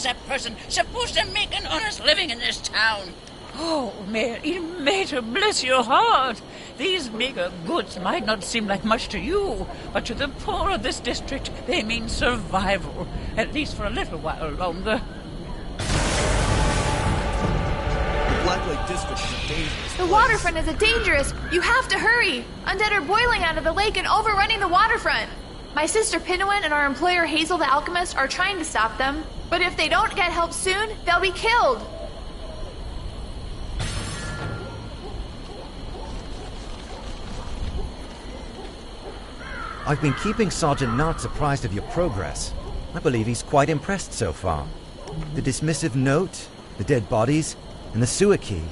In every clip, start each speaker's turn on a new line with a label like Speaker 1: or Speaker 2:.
Speaker 1: is a person supposed to make an honest living in this town?
Speaker 2: Oh, Mater, bless your heart. These meager goods might not seem like much to you, but to the poor of this district, they mean survival, at least for a little while longer.
Speaker 3: The Black Lake District is a dangerous
Speaker 4: The waterfront is dangerous. You have to hurry. Undead are boiling out of the lake and overrunning the waterfront. My sister Pinwin and our employer Hazel the Alchemist are trying to stop them, but if they don't get help soon, they'll be killed.
Speaker 5: I've been keeping Sergeant Knott apprised of your progress. I believe he's quite impressed so far. The dismissive note, the dead bodies, and the sewer key,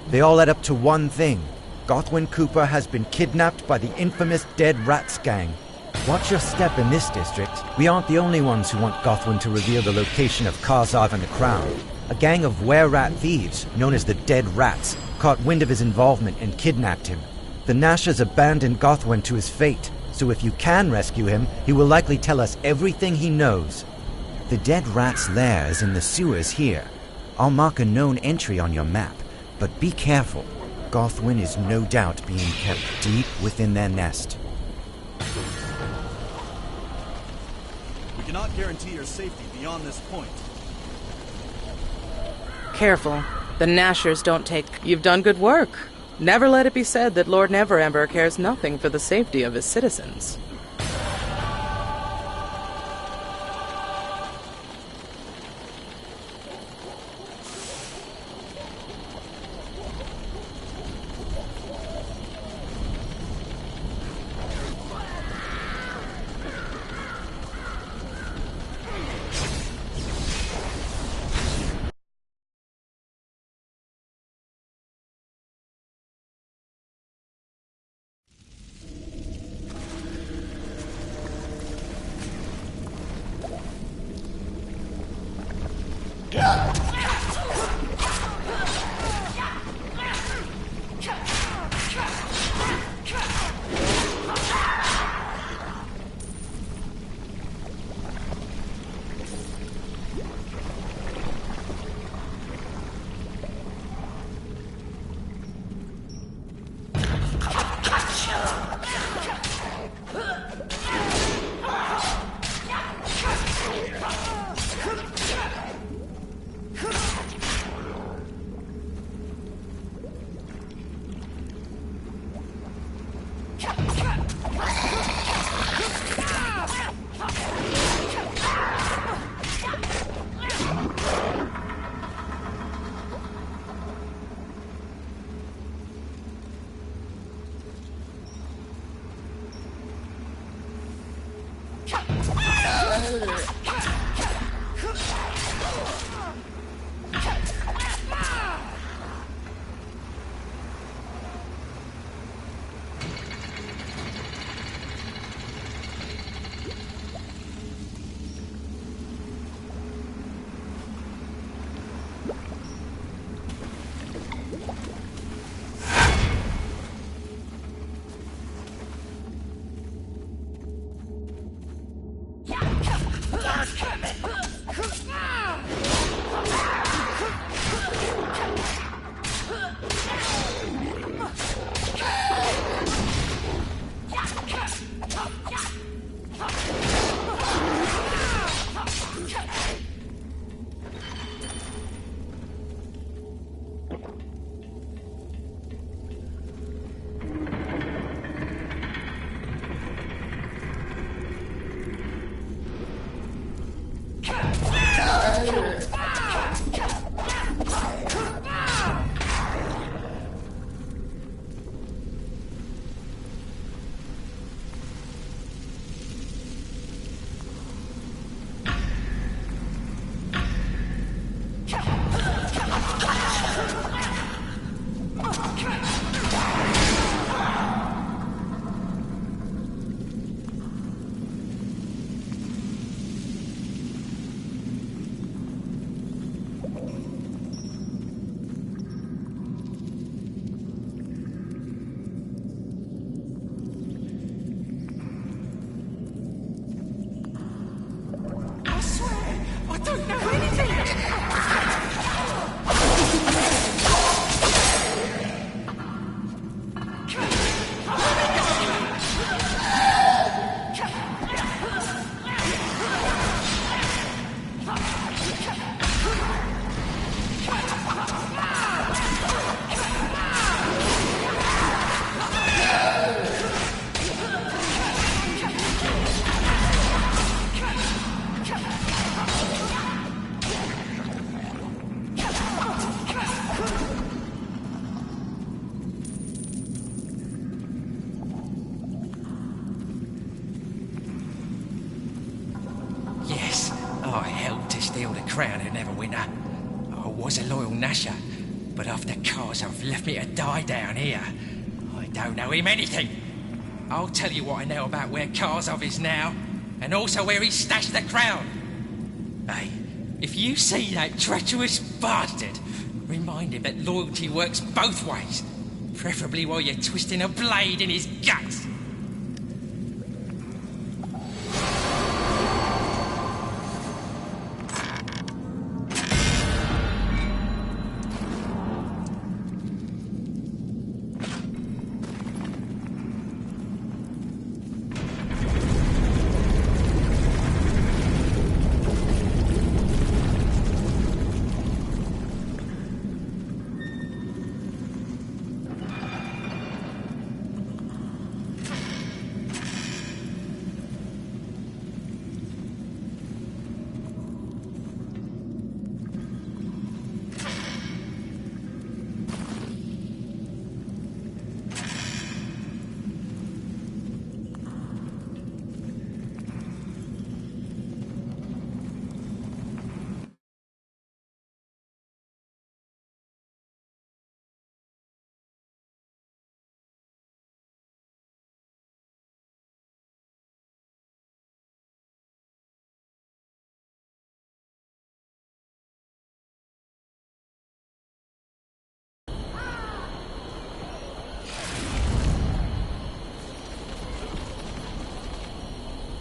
Speaker 5: they all add up to one thing. Gothwin Cooper has been kidnapped by the infamous Dead Rats gang. Watch your step in this district. We aren't the only ones who want Gothwin to reveal the location of Karzarv and the Crown. A gang of were-rat thieves, known as the Dead Rats, caught wind of his involvement and kidnapped him. The Nashers abandoned Gothwin to his fate, so if you can rescue him, he will likely tell us everything he knows. The Dead Rat's lair is in the sewers here. I'll mark a known entry on your map, but be careful. Gothwin is no doubt being kept deep within their nest.
Speaker 3: We cannot guarantee your safety beyond this point.
Speaker 6: Careful. The Nashers don't take... You've done good work. Never let it be said that Lord Neverember cares nothing for the safety of his citizens.
Speaker 7: crown of Neverwinter. I was a loyal Nasher, but after Karzov left me to die down here, I don't know him anything. I'll tell you what I know about where Karzov is now, and also where he stashed the crown. Hey, if you see that treacherous bastard, remind him that loyalty works both ways, preferably while you're twisting a blade in his guts.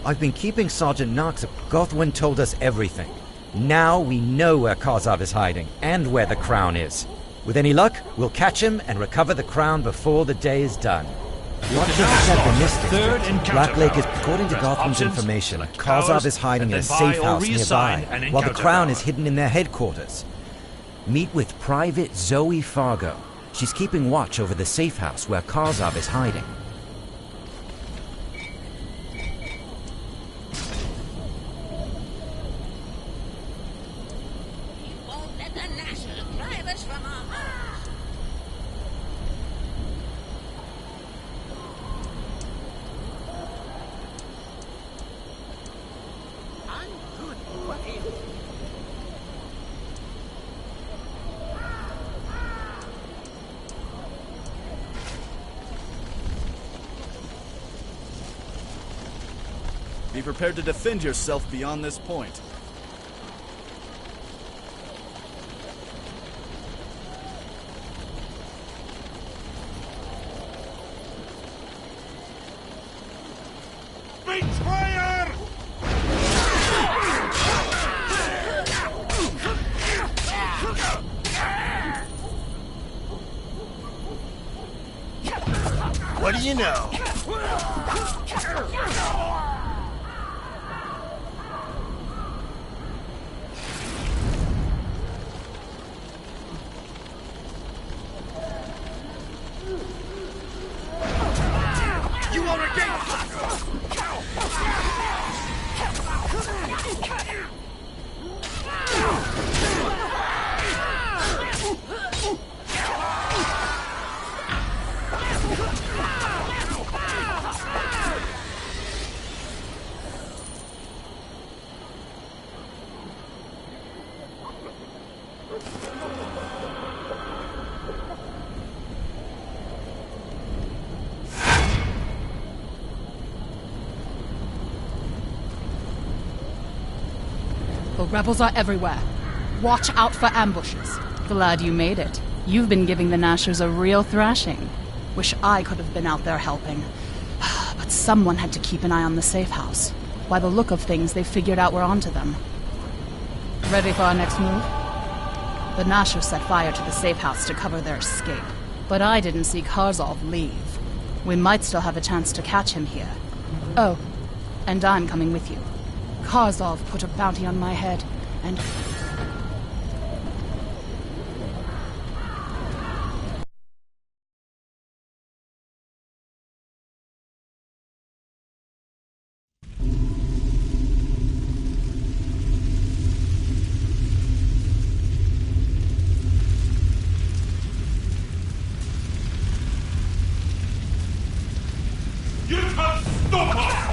Speaker 5: I've been keeping Sergeant Knox. Gothwin told us everything. Now we know where Karzov is hiding, and where the crown is. With any luck, we'll catch him and recover the crown before the day is done. What just said the Mystic? Black Lake is, according to Gothwin's information, Karzov is hiding in a safe house nearby, while the crown is hidden in their headquarters. Meet with Private Zoe Fargo. She's keeping watch over the safe house where Karzov is hiding.
Speaker 3: Be prepared to defend yourself beyond this point.
Speaker 8: Betrayer! What do you know?
Speaker 9: The rebels are everywhere. Watch out for ambushes. Glad you made it. You've been giving the Nashers a real thrashing. Wish I could have been out there helping. But someone had to keep an eye on the safe house. By the look of things, they figured out we're onto them. Ready for our next move? The Nashers set fire to the safe house to cover their escape. But I didn't see Karzov leave. We might still have a chance to catch him here. Oh, and I'm coming with you. Karzov put a bounty on my head, and...
Speaker 8: You can't stop us!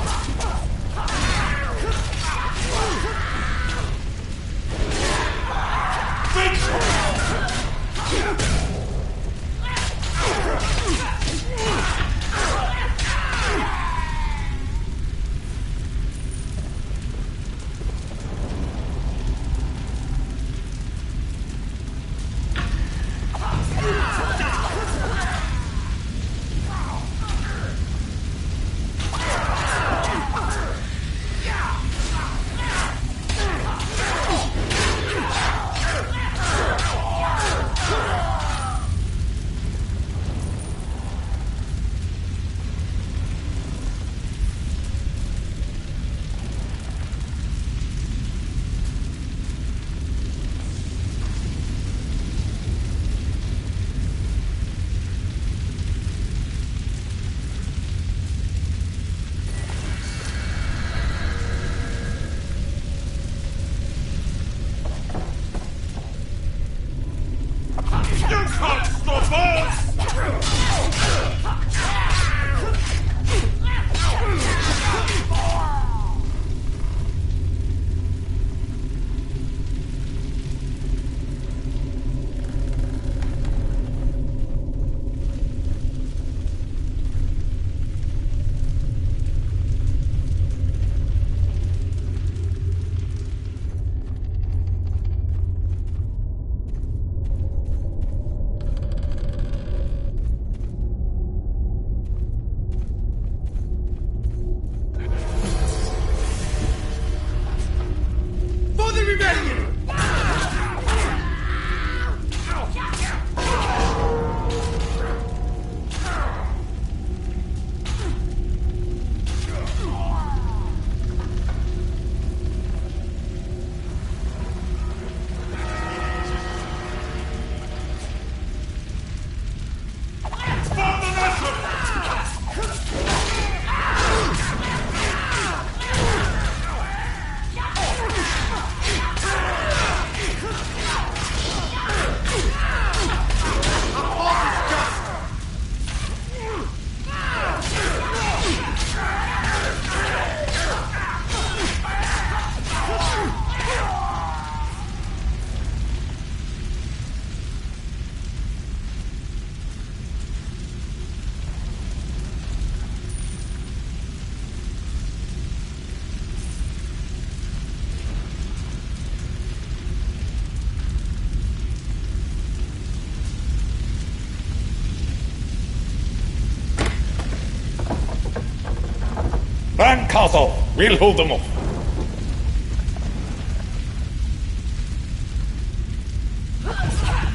Speaker 8: Van Castle, we'll hold them off.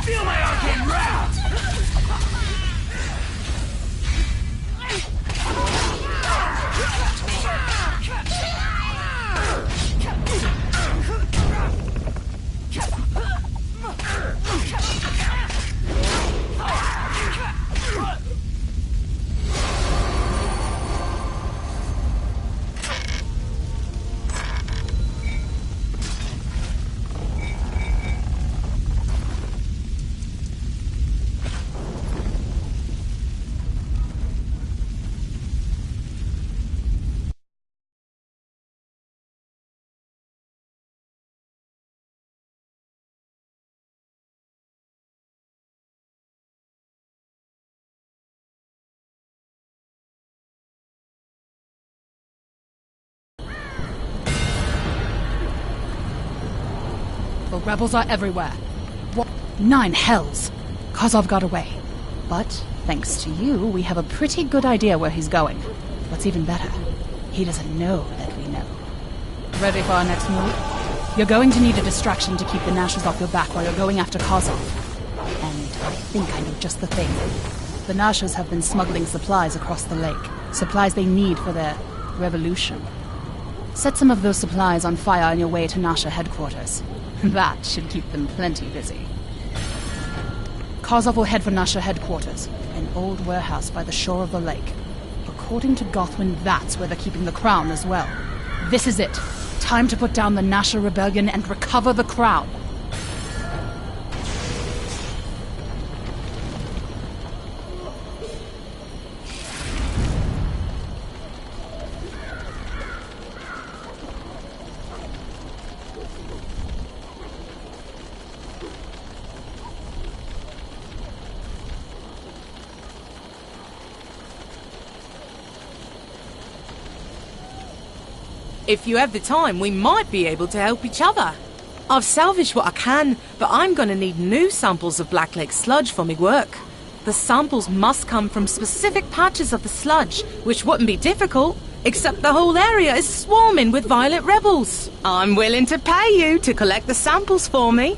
Speaker 10: Feel my arcane wrath!
Speaker 9: The rebels are everywhere. What? 9 hells! Kozov got away. But, thanks to you, we have a pretty good idea where he's going. What's even better, he doesn't know that we know. Ready for our next move? You're going to need a distraction to keep the Nashers off your back while you're going after Kozov. And I think I know just the thing. The Nashers have been smuggling supplies across the lake. Supplies they need for their revolution. Set some of those supplies on fire on your way to Nasha headquarters. That should keep them plenty busy. Kozov will head for Nasha headquarters, an old warehouse by the shore of the lake. According to Gothwin, that's where they're keeping the crown as well. This is it. Time to put down the Nasha rebellion and recover the crown.
Speaker 6: If you have the time, we might be able to help each other. I've salvaged what I can, but I'm gonna need new samples of Black Lake sludge for me work. The samples must come from specific patches of the sludge, which wouldn't be difficult, except the whole area is swarming with violent rebels. I'm willing to pay you to collect the samples for me.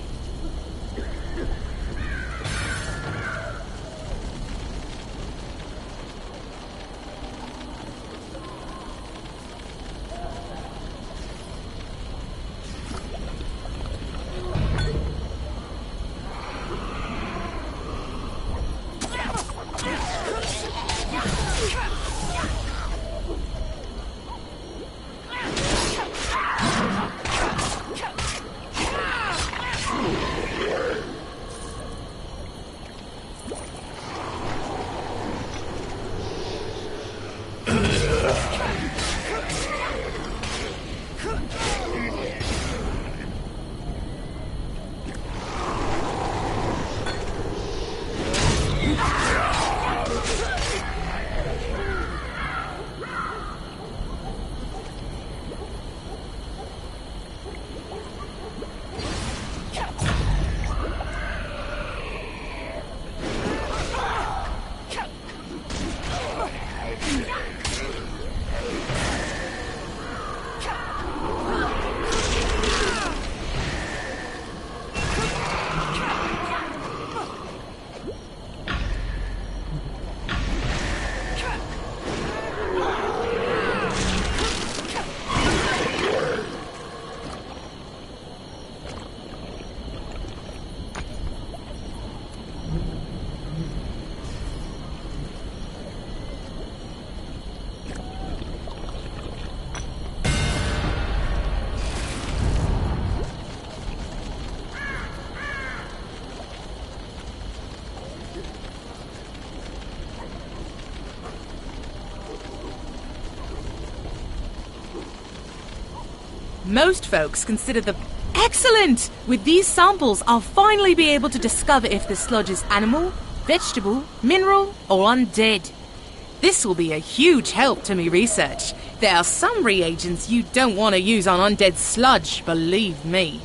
Speaker 6: Most folks consider them excellent! With these samples, I'll finally be able to discover if the sludge is animal, vegetable, mineral, or undead. This will be a huge help to me research. There are some reagents you don't want to use on undead sludge, believe me.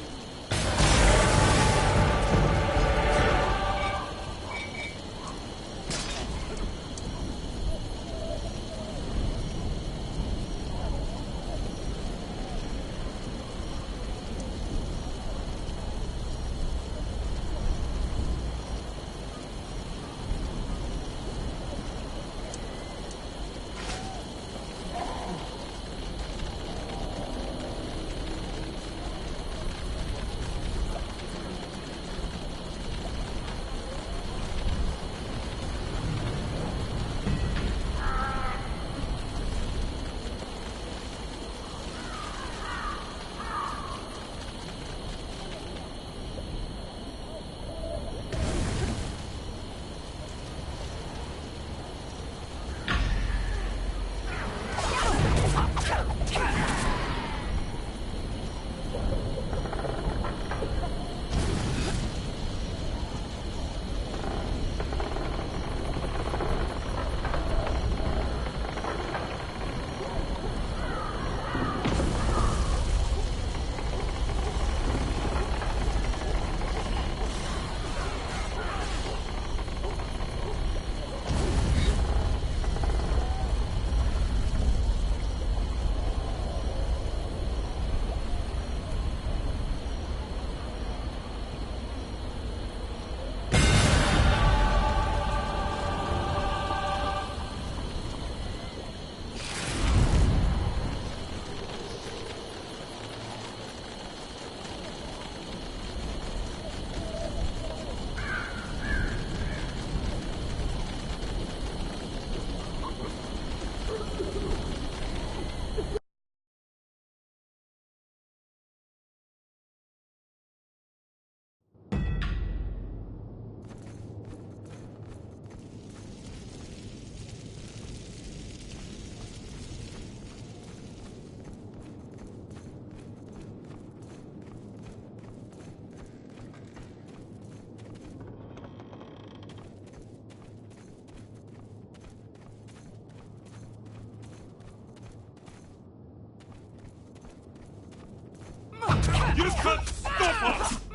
Speaker 8: You can't stop us!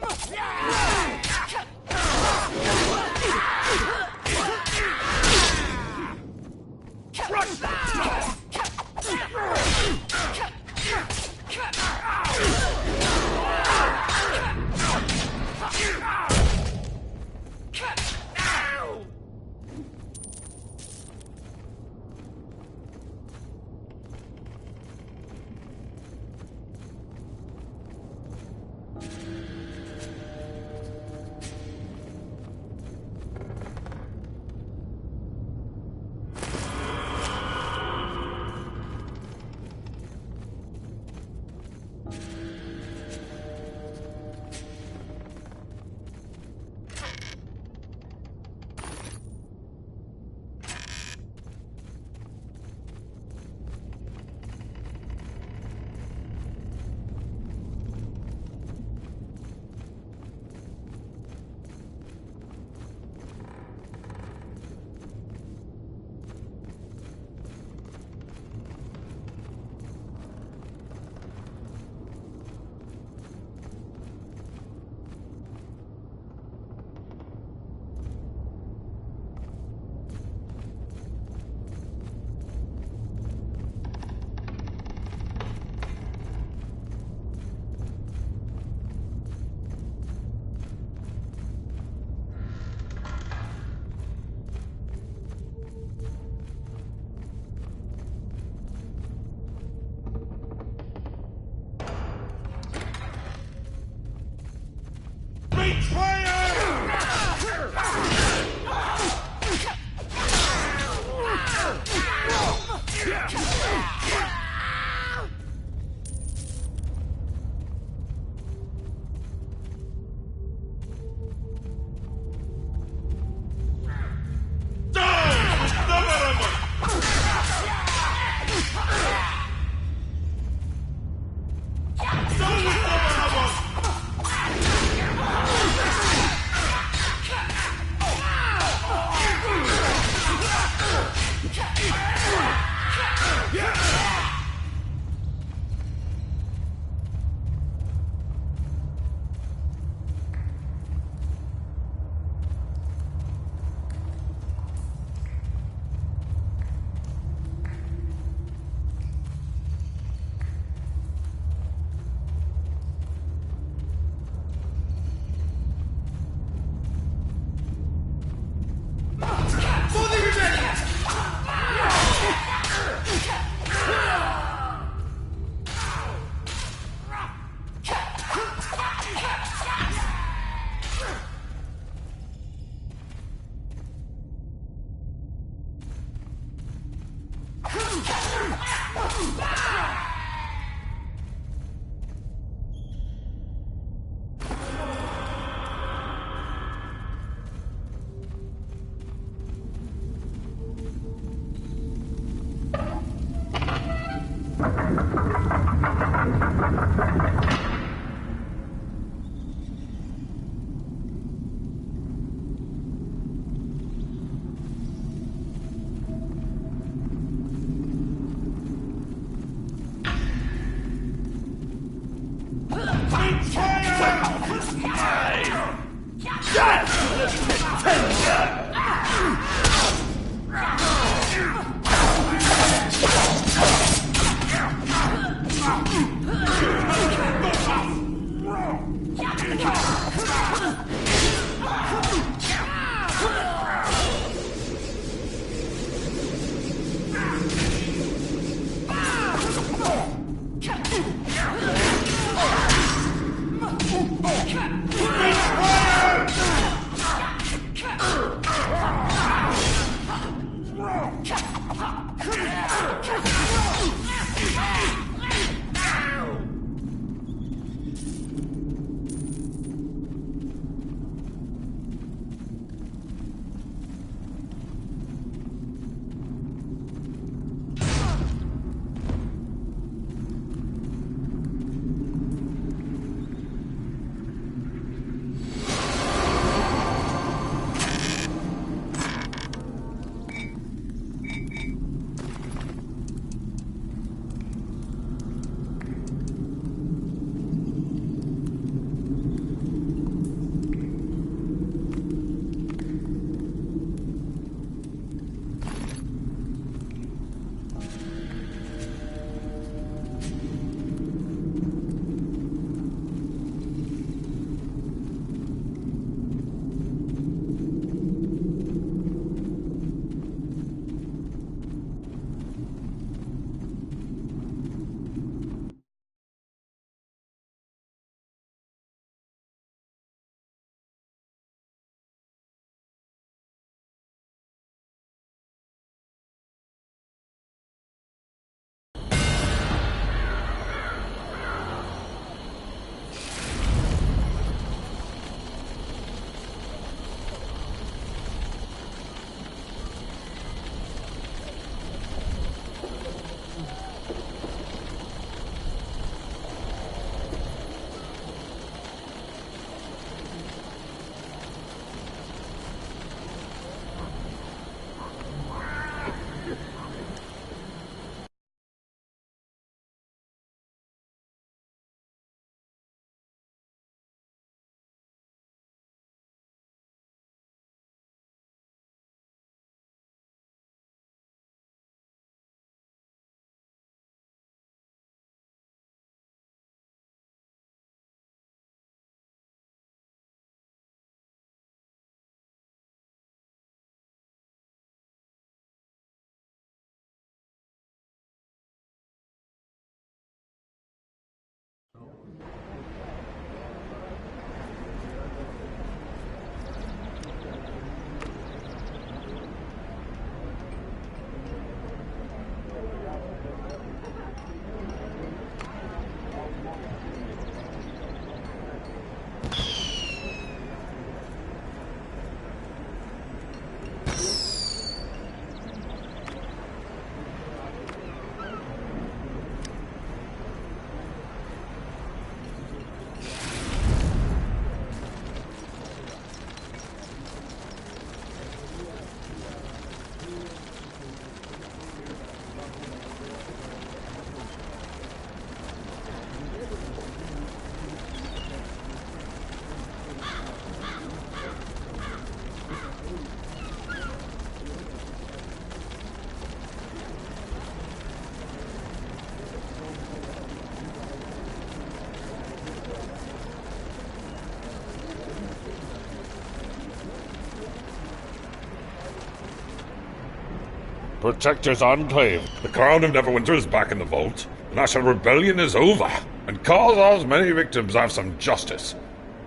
Speaker 8: protect his enclave. The crown of Neverwinter is back in the vault. The national rebellion is over, and Karzar's many victims have some justice.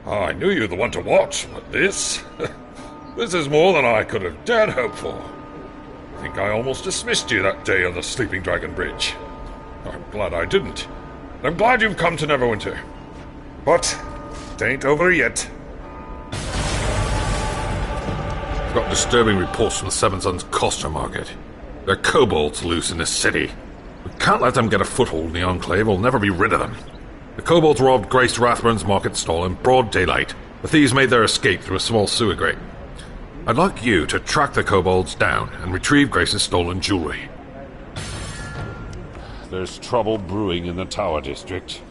Speaker 8: I knew you were the one to watch, but this... this is more than I could have dared hope for. I think I almost dismissed you that day on the Sleeping Dragon Bridge. I'm glad I didn't. I'm glad you've come to Neverwinter. But it ain't over yet. I've got disturbing reports from the Seven Sons Coster Market. There are kobolds loose in this city. We can't let them get a foothold in the Enclave. We'll never be rid of them. The kobolds robbed Grace Rathburn's market stall in broad daylight. The thieves made their escape through a small sewer grate. I'd like you to track the kobolds down and retrieve Grace's stolen jewelry. There's trouble brewing in the Tower District.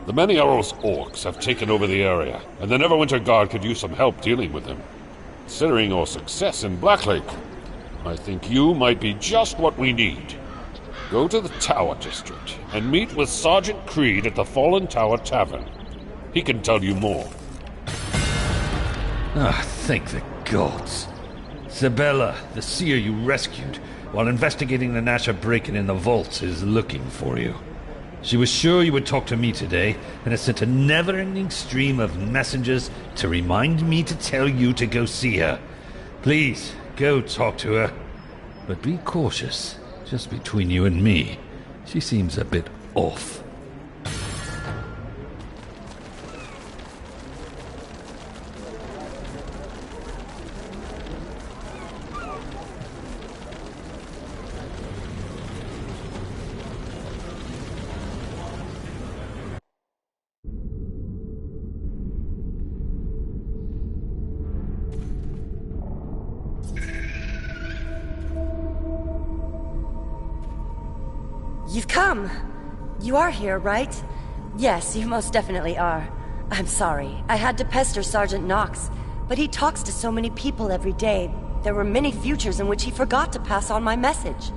Speaker 8: The Many Arrows orcs have taken over the area, and the Neverwinter Guard could use some help dealing with them. Considering your success in Blacklake, I think you might be just what we need. Go to the Tower District and meet with Sergeant Creed at the Fallen Tower Tavern. He can tell you more.
Speaker 10: Thank the gods. Sabella, the seer you rescued, while investigating the Nasha break-in in the vaults, is looking for you. She was sure you would talk to me today, and has sent a never-ending stream of messengers to remind me to tell you to go see her. Please, go talk to her. But be cautious. Just between you and me, she seems a bit off.
Speaker 11: You've come! You are here, right? Yes, you most definitely are. I'm sorry. I had to pester Sergeant Knox, but he talks to so many people every day. There were many futures in which he forgot to pass on my message.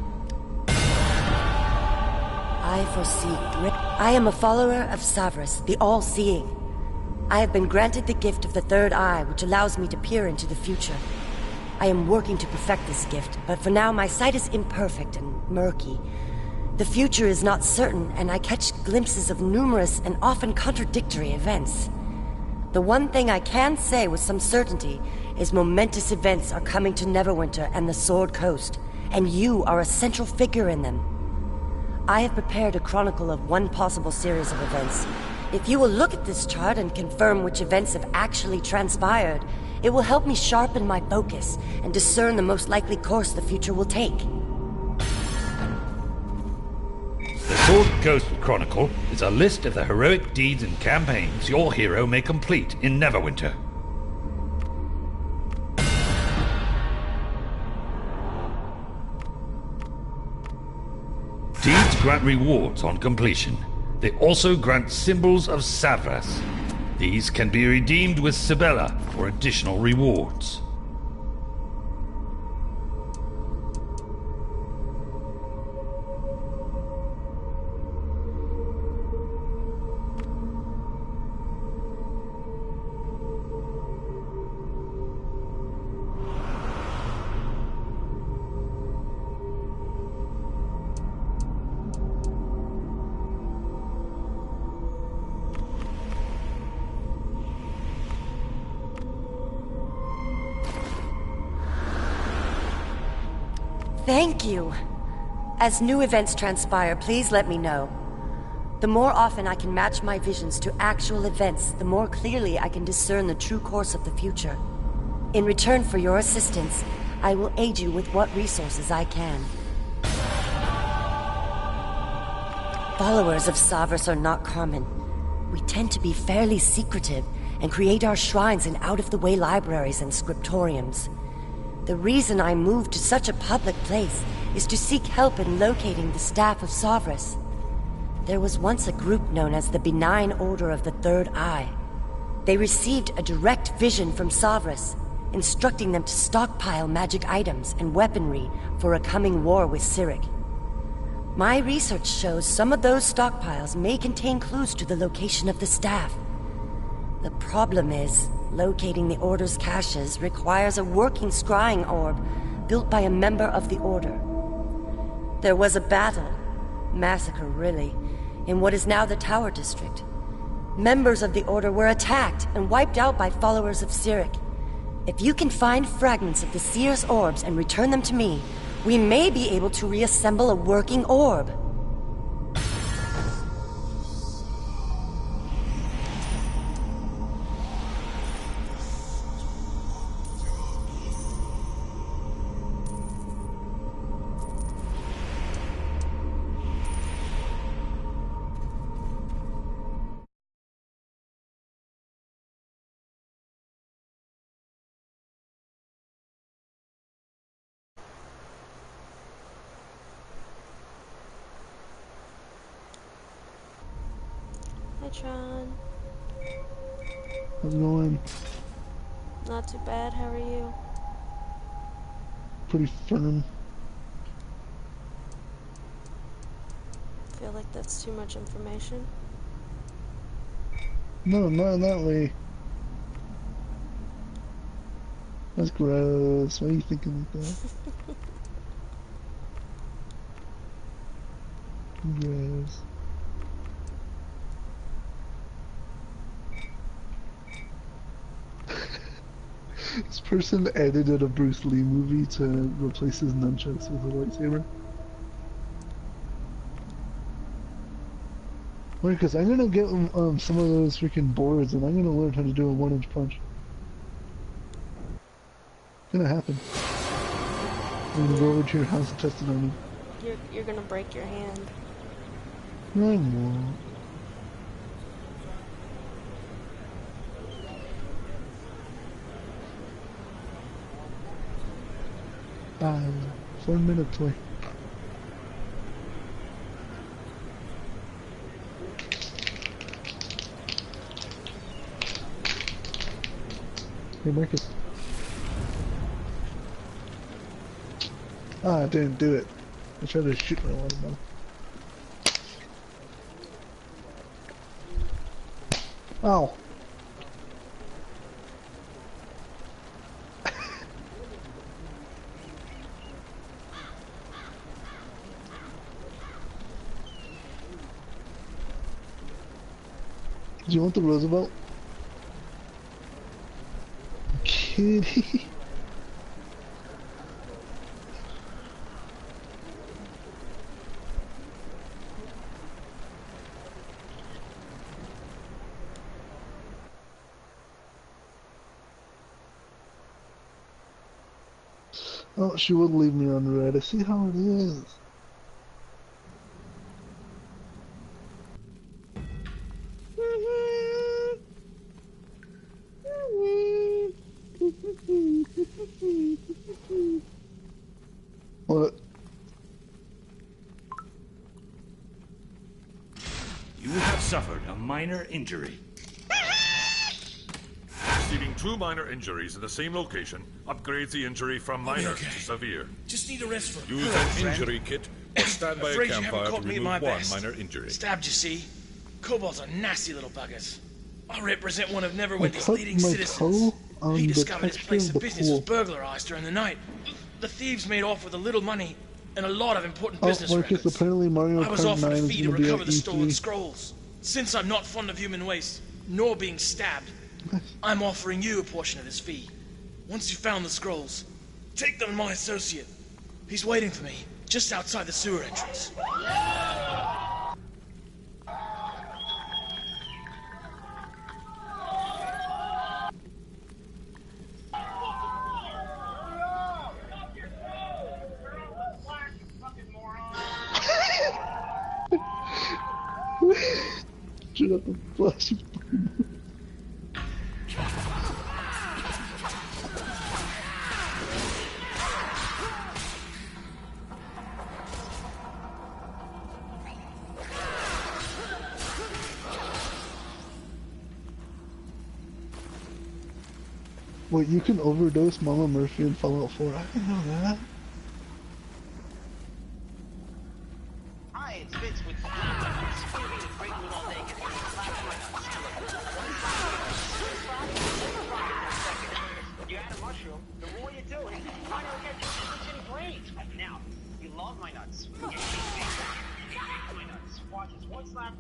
Speaker 11: I foresee I am a follower of Savras, the All-Seeing. I have been granted the gift of the Third Eye, which allows me to peer into the future. I am working to perfect this gift, but for now my sight is imperfect and murky. The future is not certain, and I catch glimpses of numerous and often contradictory events. The one thing I can say with some certainty is momentous events are coming to Neverwinter and the Sword Coast, and you are a central figure in them. I have prepared a chronicle of one possible series of events. If you will look at this chart and confirm which events have actually transpired, it will help me sharpen my focus and discern the most likely course the future will take.
Speaker 10: The Sword Coast Chronicle is a list of the heroic deeds and campaigns your hero may complete in Neverwinter. Deeds grant rewards on completion. They also grant symbols of Savras. These can be redeemed with Sabella for additional rewards.
Speaker 11: Thank you. As new events transpire, please let me know. The more often I can match my visions to actual events, the more clearly I can discern the true course of the future. In return for your assistance, I will aid you with what resources I can. Followers of Savras are not common. We tend to be fairly secretive and create our shrines in out-of-the-way libraries and scriptoriums. The reason I moved to such a public place is to seek help in locating the staff of Savras. There was once a group known as the Benign Order of the Third Eye. They received a direct vision from Savras, instructing them to stockpile magic items and weaponry for a coming war with Cyric. My research shows some of those stockpiles may contain clues to the location of the staff. The problem is, locating the Order's caches requires a working scrying orb built by a member of the Order. There was a battle, massacre really, in what is now the Tower District. Members of the Order were attacked and wiped out by followers of Cyric. If you can find fragments of the Seer's orbs and return them to me, we may be able to reassemble a working orb.
Speaker 12: Hi, Tron.
Speaker 13: How's it going?
Speaker 12: Not too bad, how are you?
Speaker 13: Pretty firm.
Speaker 12: Feel like that's too much information?
Speaker 13: No, not in that way. That's gross. Why are you thinking like that? Gross. This person edited a Bruce Lee movie to replace his nunchucks with a lightsaber. Wait, because I'm gonna get some of those freaking boards and I'm gonna learn how to do a 1-inch punch. It's gonna happen. I'm gonna go over to your house and test it on you.
Speaker 12: You're gonna break your hand.
Speaker 13: No, I won't. Bye. 4 minutes away. Hey, Marcus. Ah, I didn't do it. I tried to shoot my watermelon. Ow. Do you want the Roosevelt? Kitty. Oh, she would leave me on red. I see how it is. What?
Speaker 14: You have suffered a minor injury.
Speaker 8: Receiving 2 minor injuries in the same location upgrades the injury from minor to severe.
Speaker 14: Just need a rest for
Speaker 8: Use an injury kit or stand by a
Speaker 14: Afraid you
Speaker 8: campfire
Speaker 14: haven't
Speaker 8: to
Speaker 14: caught me at
Speaker 8: remove
Speaker 14: my
Speaker 8: 1
Speaker 14: best.
Speaker 8: minor injury.
Speaker 14: Stabbed, you see. Kobolds are nasty little buggers. I represent one of
Speaker 13: I
Speaker 14: Neverwinter's
Speaker 13: cut
Speaker 14: leading
Speaker 13: my
Speaker 14: citizens.
Speaker 13: toe on
Speaker 14: He
Speaker 13: the
Speaker 14: discovered his
Speaker 13: texture
Speaker 14: place
Speaker 13: of
Speaker 14: of
Speaker 13: the
Speaker 14: business was
Speaker 13: pool.
Speaker 14: burglarized during the night. The thieves made off with a little money and a lot of important
Speaker 13: Oh,
Speaker 14: business
Speaker 13: Marcus,
Speaker 14: records.
Speaker 13: apparently Mario
Speaker 14: I was
Speaker 13: Kart
Speaker 14: offered
Speaker 13: 9
Speaker 14: a
Speaker 13: is
Speaker 14: fee to
Speaker 13: gonna be
Speaker 14: recover
Speaker 13: at
Speaker 14: the stolen
Speaker 13: E3.
Speaker 14: scrolls. Since I'm not fond of human waste, nor being stabbed, I'm offering you a portion of this fee. Once you've found the scrolls, take them to my associate. He's waiting for me, just outside the sewer entrance.
Speaker 13: Shut up and flash. Wait, you can overdose Mama Murphy in Fallout 4. I didn't know that.
Speaker 15: Hi, it's Vince with you had a mushroom, the more you do it, the harder it gets to get brains. Now, you love my nuts. slap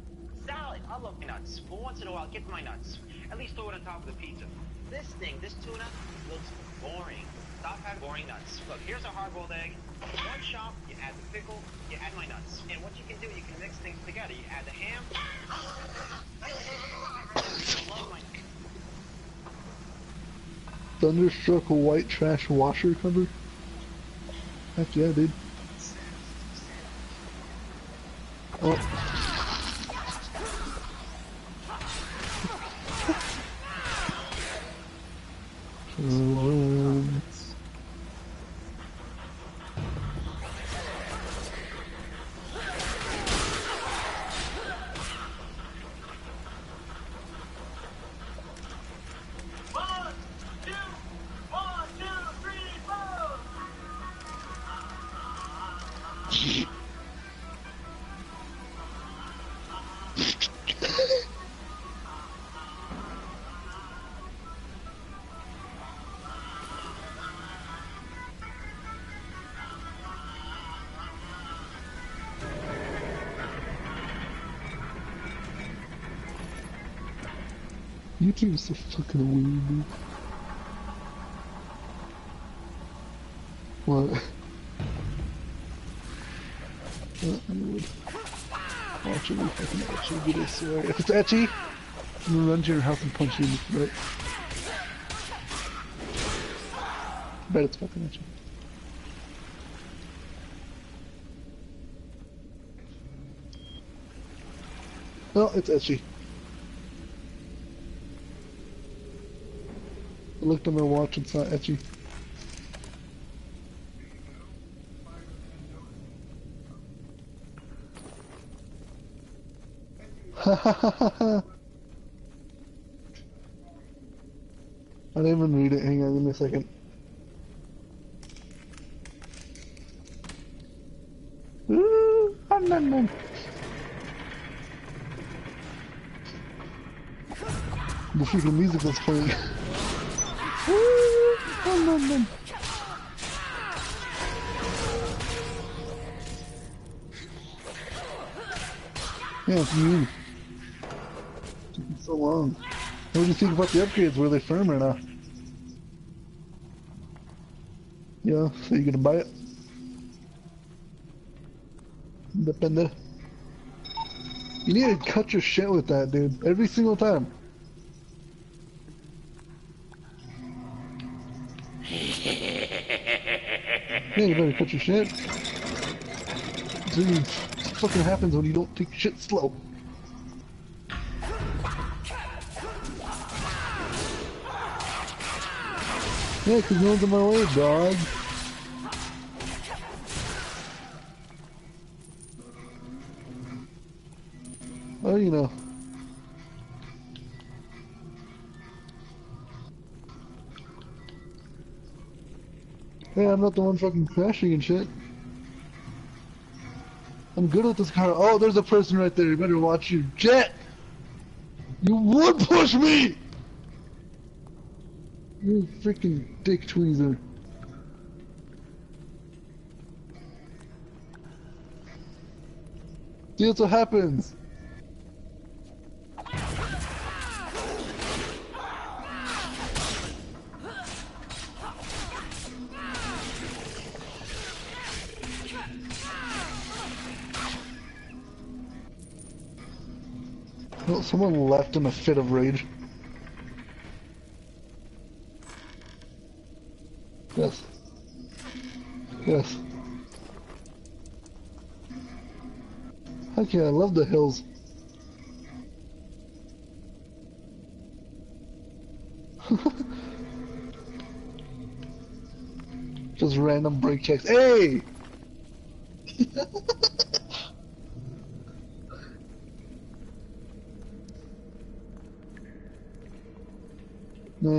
Speaker 15: salad. I love nuts. But once in a while, get my nuts. At least throw it on top of the pizza. This thing, this tuna, looks boring. Stop having boring nuts. Look, here's a hard-boiled egg. One chop, you add the pickle, you add my nuts. And what you can do, you can mix things together. You add the ham. I love my nuts.
Speaker 13: Thunderstruck white trash washer cover? Heck yeah, dude. Oh. YouTube is so fucking weird, dude. What? I would watch it if I can actually get it, swear. If it's etchy, I'm gonna run to your house and punch you in the throat. I bet it's fucking etchy. No, it's etchy. I looked at my watch and saw etchy. Ha ha ha ha ha! I didn't even read it. Hang on, give me a second. Ooh, nom. The freaking music was playing. Nom. Yeah, it's mean. Taking so long. What do you think about the upgrades? Were they firm or not? Yeah, so you gonna buy it? Depende. You need to cut your shit with that, dude. Every single time. Yeah, you better cut your shit. Dude, what fucking happens when you don't take shit slow? Yeah, 'cause no one's in my way, dog. Oh, you know. Hey, I'm not the one fucking crashing and shit. I'm good with this car. Oh, there's a person right there. You better watch your jet. You would push me! You freaking dick tweezer. See, that's what happens. Well, someone left in a fit of rage. Yes. Yes. Heck yeah, I love the hills. Just random brake checks. Hey!
Speaker 16: And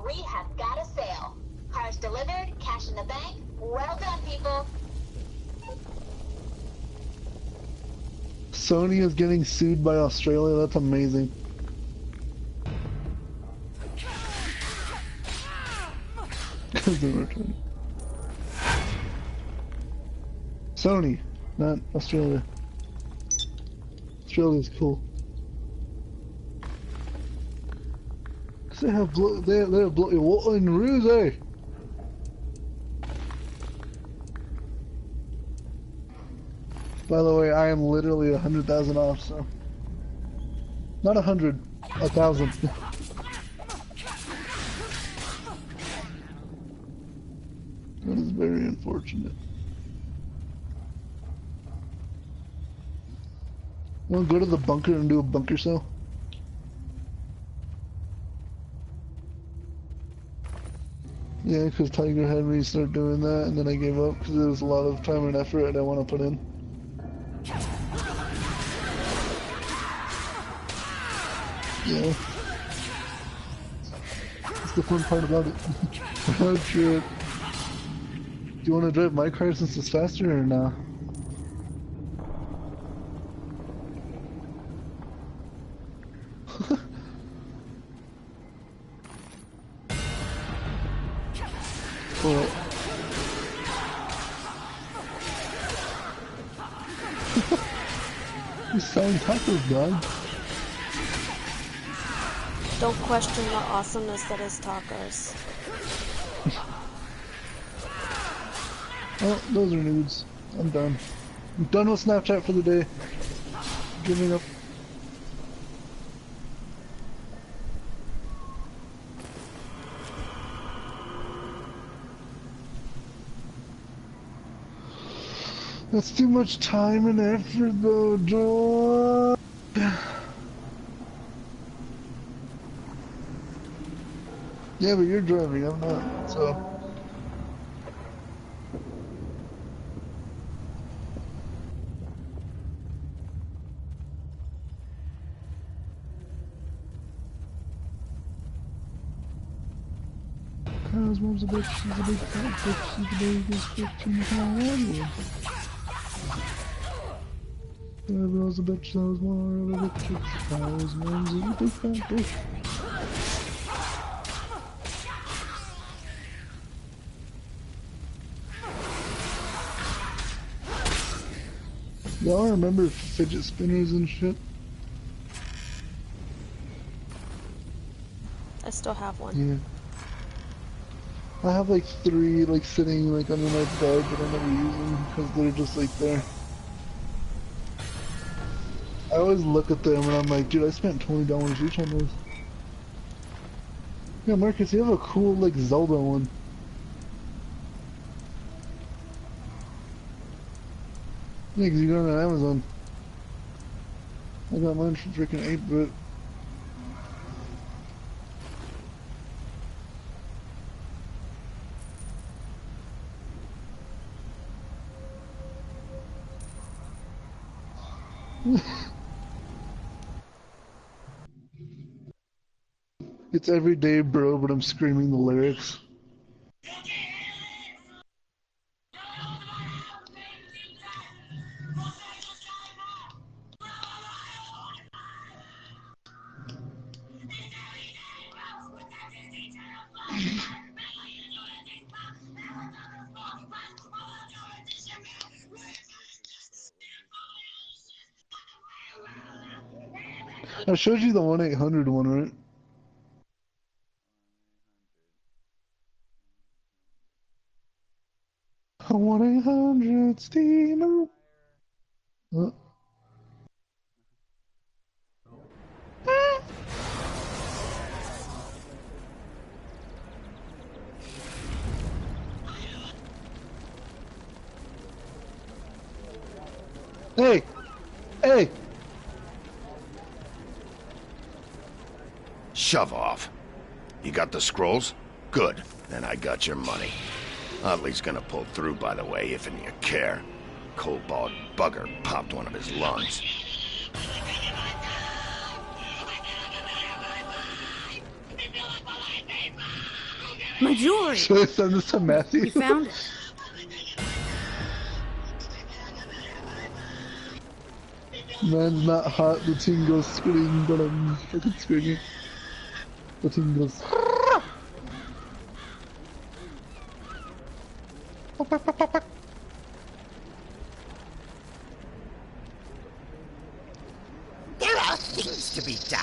Speaker 16: we have got a sale. Cars delivered, cash in the bank. Well done, people.
Speaker 13: Sony is getting sued by Australia. That's amazing. Because they were trying. Sony, not Australia. Australia's cool. Cause they have bloody water in the ruse, eh? By the way, I am literally 100,000 off, so not 100, 1,000. That is very unfortunate. Want to go to the bunker and do a bunker cell? Yeah, because Tiger had me start doing that, and then I gave up because it was a lot of time and effort I didn't want to put in. Yeah. That's the fun part about it. Oh shit. Do you want to drive my car since it's faster or nah? Cool. He's selling tacos, dog.
Speaker 12: Don't question the awesomeness that is tacos.
Speaker 13: Oh, those are nudes. I'm done. I'm done with Snapchat for the day. Giving up. That's too much time and effort though, Joel. Yeah, but you're driving, I'm not, so. Cause mom's a bitch, she's a big fat bitch, she's the biggest bitch in the whole world. Everyone's a bitch, that was more of a bitch. Cause mom's a big fat bitch. Y'all remember fidget spinners and shit?
Speaker 12: I still have one.
Speaker 13: Yeah. I have like 3 like sitting like under my bed that I never use them because they're just like there. I always look at them and I'm like, dude, I spent $20 each on those. Yeah, Marcus, you have a cool like Zelda one. Yeah, cause you got it on Amazon. I got mine for freaking 8-bit. It's every day, bro, but I'm screaming the lyrics. I showed you the 1-800 one, right? A 1-800 steamer. Hey! Hey!
Speaker 17: Shove off. You got the scrolls? Good. Then I got your money. Oddly's gonna pull through, by the way, if you care. Kobold bugger popped one of his lungs.
Speaker 9: My jewelry!
Speaker 13: Should I send this to Matthew?
Speaker 9: You found it.
Speaker 13: Man's not hot, the team goes scream, but I'm fucking screaming. The team goes.
Speaker 18: There are things to be done.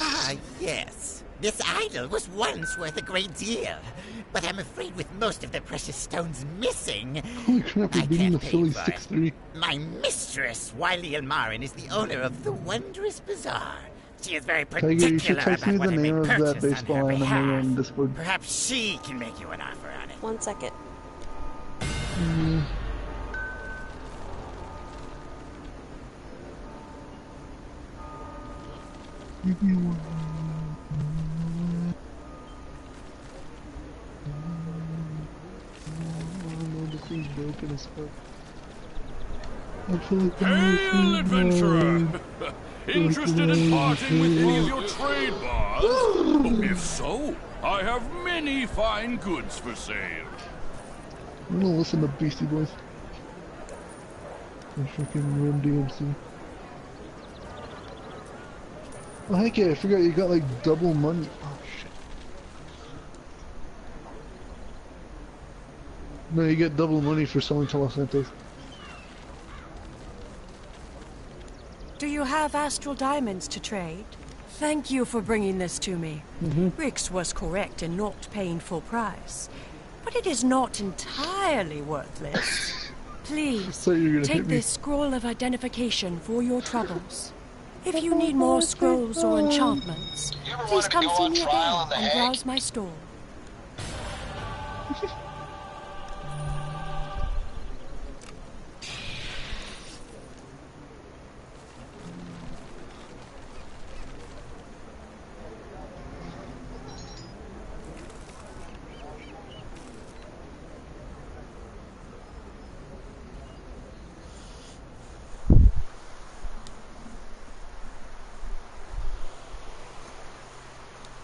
Speaker 18: Ah, yes. This idol was once worth a great deal, but I'm afraid with most of the precious stones missing,
Speaker 13: Holy crap, we're beating the Philly
Speaker 18: for it.
Speaker 13: 6-3.
Speaker 18: My mistress, Wiley Ilmarin, is the owner of the Wondrous Bazaar. She is very
Speaker 13: Tiger, you should
Speaker 18: particular
Speaker 13: text
Speaker 18: about
Speaker 13: me
Speaker 18: what
Speaker 13: the
Speaker 18: I may
Speaker 13: name of that
Speaker 18: purchase on her
Speaker 13: baseball anime
Speaker 18: behalf.
Speaker 13: on Discord.
Speaker 18: Perhaps she can make you an offer on it.
Speaker 12: 1 second.
Speaker 13: Give me one. Oh, this thing's broken as fuck. I feel like
Speaker 19: Hail, adventurer! Interested in parting with any of your trade bars? If so, I have many fine goods for sale.
Speaker 13: I'm gonna listen to Beastie Boys. And freaking Run DMC. Oh heck yeah, I forgot you got like double money. Oh shit. No, you get double money for selling to Los Santos.
Speaker 20: Do you have astral diamonds to trade? Thank you for bringing this to me. Rix was correct in not paying full price, but it is not entirely worthless. Please, take this scroll of identification for your troubles. If you need more scrolls or enchantments, please come see me again and browse my store.